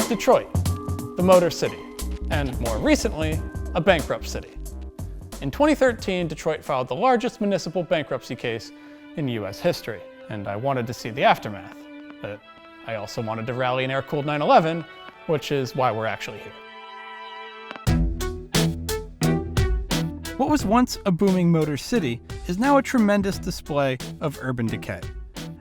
Detroit, the Motor City, and more recently, a bankrupt city. In 2013, Detroit filed the largest municipal bankruptcy case in US history, and I wanted to see the aftermath. But I also wanted to rally an air-cooled 911, which is why we're actually here. What was once a booming motor city is now a tremendous display of urban decay.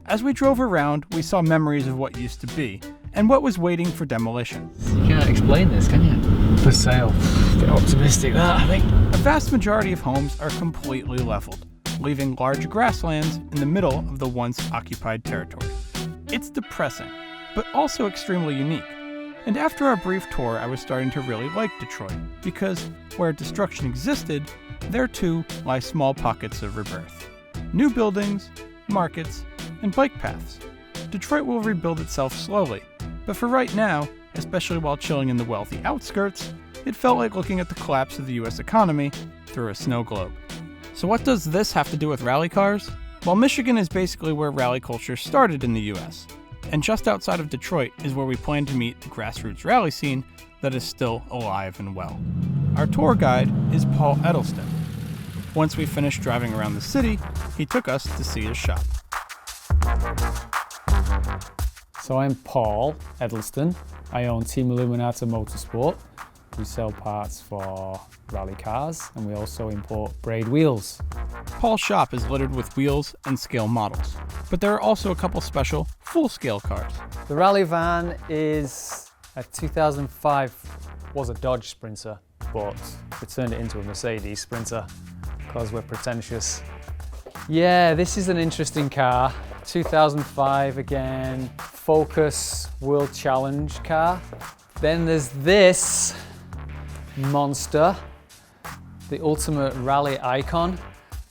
As we drove around, we saw memories of what used to be, and what was waiting for demolition. You can't explain this, can you? For sale. A bit optimistic that, I think. A vast majority of homes are completely leveled, leaving large grasslands in the middle of the once occupied territory. It's depressing, but also extremely unique. And after our brief tour, I was starting to really like Detroit, because where destruction existed, there too lie small pockets of rebirth. New buildings, markets, and bike paths. Detroit will rebuild itself slowly, but for right now, especially while chilling in the wealthy outskirts, it felt like looking at the collapse of the US economy through a snow globe. So what does this have to do with rally cars? Well, Michigan is basically where rally culture started in the US, and just outside of Detroit is where we plan to meet the grassroots rally scene that is still alive and well. Our tour guide is Paul Eddleston. Once we finished driving around the city, he took us to see his shop. So I'm Paul Eddleston. I own Team Illuminata Motorsports. We sell parts for rally cars, and we also import braid wheels. Paul's shop is littered with wheels and scale models, but there are also a couple special full-scale cars. The rally van is a 2005, was a Dodge Sprinter, but we turned it into a Mercedes Sprinter because we're pretentious. Yeah, this is an interesting car. 2005 again, Focus World Challenge car. Then there's this monster, the ultimate rally icon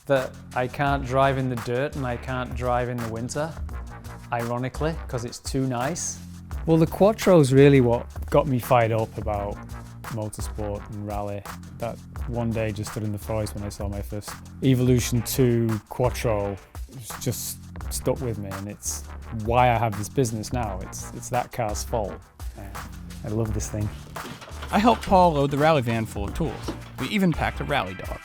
that I can't drive in the dirt and I can't drive in the winter, ironically, because it's too nice. Well, the Quattro's really what got me fired up about motorsport and rally. That one day just stood in the forest when I saw my first Evolution 2 Quattro. It's just stuck with me, and it's why I have this business now. It's that car's fault. I love this thing. I helped Paul load the rally van full of tools. We even packed a rally dog.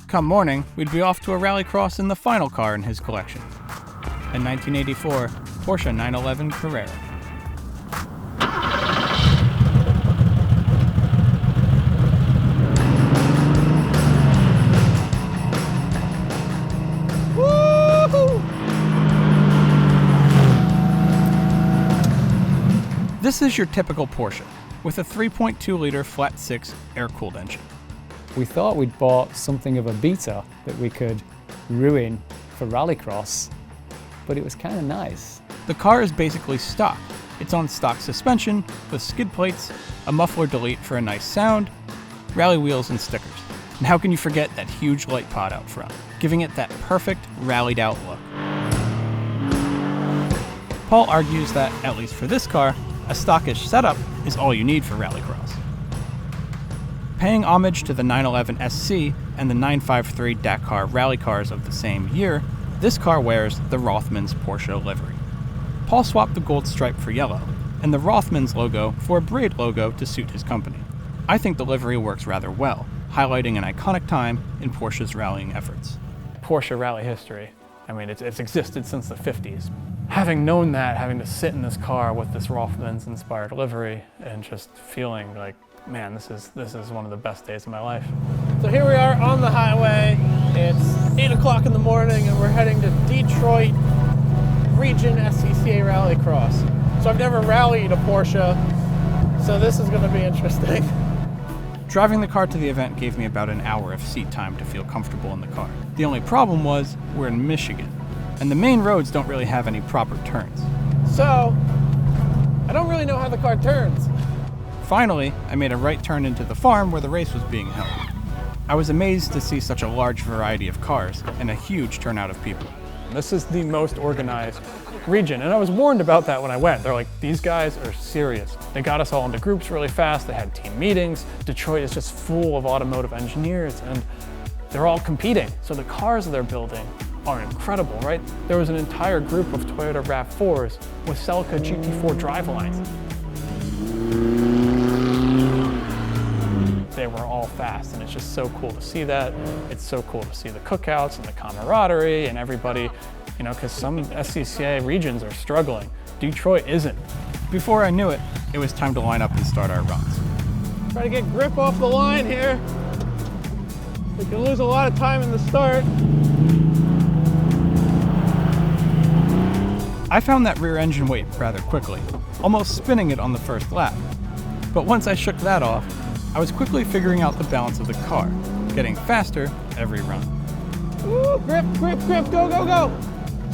Come morning, we'd be off to a Rallycross in the final car in his collection, a 1984 Porsche 911 Carrera. This is your typical Porsche, with a 3.2-liter flat-six air-cooled engine. We thought we'd bought something of a beta that we could ruin for Rallycross, but it was kind of nice. The car is basically stock. It's on stock suspension, with skid plates, a muffler delete for a nice sound, rally wheels and stickers. And how can you forget that huge light pod out front, giving it that perfect rallied-out look. Paul argues that, at least for this car, a stockish setup is all you need for Rallycross. Paying homage to the 911 SC and the 953 Dakar rally cars of the same year, this car wears the Rothmans Porsche livery. Paul swapped the gold stripe for yellow, and the Rothmans logo for a braid logo to suit his company. I think the livery works rather well, highlighting an iconic time in Porsche's rallying efforts. Porsche rally history, I mean, it's existed since the 50s. Having known that, having to sit in this car with this Rothmans inspired livery and just feeling like, man, this is one of the best days of my life. So here we are on the highway. It's 8 o'clock in the morning and we're heading to Detroit Region SCCA Rallycross. So I've never rallied a Porsche, so this is going to be interesting. Driving the car to the event gave me about an hour of seat time to feel comfortable in the car. The only problem was we're in Michigan, and the main roads don't really have any proper turns. So, I don't really know how the car turns. Finally, I made a right turn into the farm where the race was being held. I was amazed to see such a large variety of cars and a huge turnout of people. This is the most organized region, and I was warned about that when I went. They're like, these guys are serious. They got us all into groups really fast, they had team meetings. Detroit is just full of automotive engineers, and they're all competing. So the cars they're building are incredible, right? There was an entire group of Toyota RAV4s with Celica GT4 drivelines. They were all fast, and it's just so cool to see that. It's so cool to see the cookouts and the camaraderie and everybody, you know, because some SCCA regions are struggling. Detroit isn't. Before I knew it, it was time to line up and start our runs. Try to get grip off the line here. We can lose a lot of time in the start. I found that rear engine weight rather quickly, almost spinning it on the first lap. But once I shook that off, I was quickly figuring out the balance of the car, getting faster every run. Ooh, grip, grip, grip, go, go, go.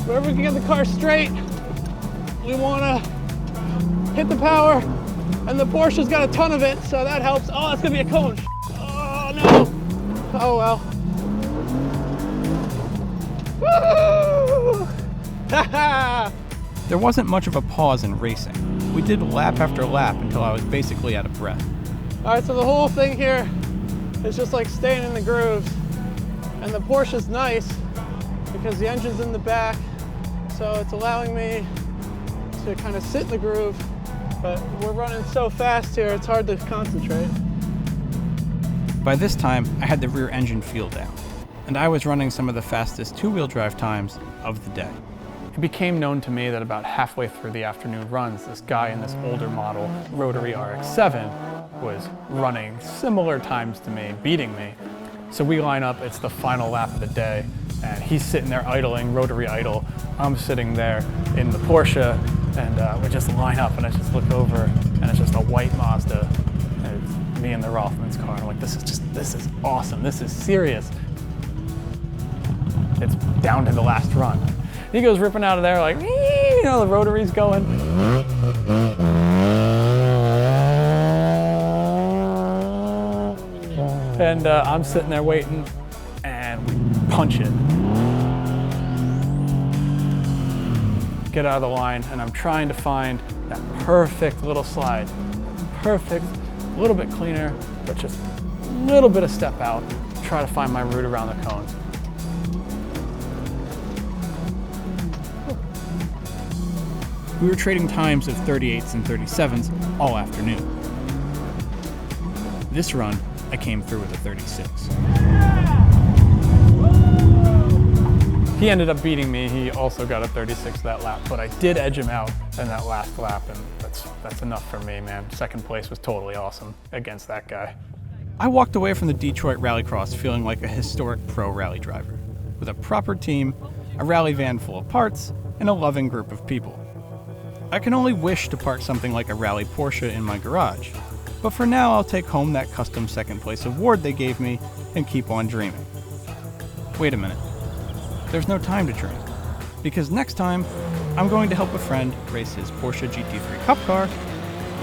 Wherever we can get the car straight, we want to hit the power, and the Porsche's got a ton of it, so that helps. Oh, that's gonna be a cone. Oh, no. Oh, well. Woo! Ha-ha! There wasn't much of a pause in racing. We did lap after lap until I was basically out of breath. All right, so the whole thing here is just like staying in the grooves. And the Porsche's nice because the engine's in the back, so it's allowing me to kind of sit in the groove, but we're running so fast here, it's hard to concentrate. By this time, I had the rear engine feel down, and I was running some of the fastest two-wheel drive times of the day. It became known to me that about halfway through the afternoon runs, this guy in this older model rotary RX-7 was running similar times to me, beating me. So we line up, it's the final lap of the day, and he's sitting there idling, rotary idle. I'm sitting there in the Porsche, and we just line up, and I just look over, and it's just a white Mazda, and it's me in the Rothman's car. I'm like, this is awesome, this is serious. It's down to the last run. He goes ripping out of there like, you know, the rotary's going. And I'm sitting there waiting, and we punch it. Get out of the line, and I'm trying to find that perfect little slide. Perfect, a little bit cleaner, but just a little bit of step out. Try to find my route around the cones. We were trading times of 38s and 37s all afternoon. This run, I came through with a 36. He ended up beating me. He also got a 36 that lap, but I did edge him out in that last lap, and that's enough for me, man. Second place was totally awesome against that guy. I walked away from the Detroit Rallycross feeling like a historic pro rally driver, with a proper team, a rally van full of parts, and a loving group of people. I can only wish to park something like a rally Porsche in my garage, but for now I'll take home that custom second place award they gave me and keep on dreaming. Wait a minute, there's no time to dream, because next time I'm going to help a friend race his Porsche GT3 Cup car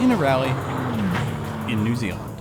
in a rally in New Zealand.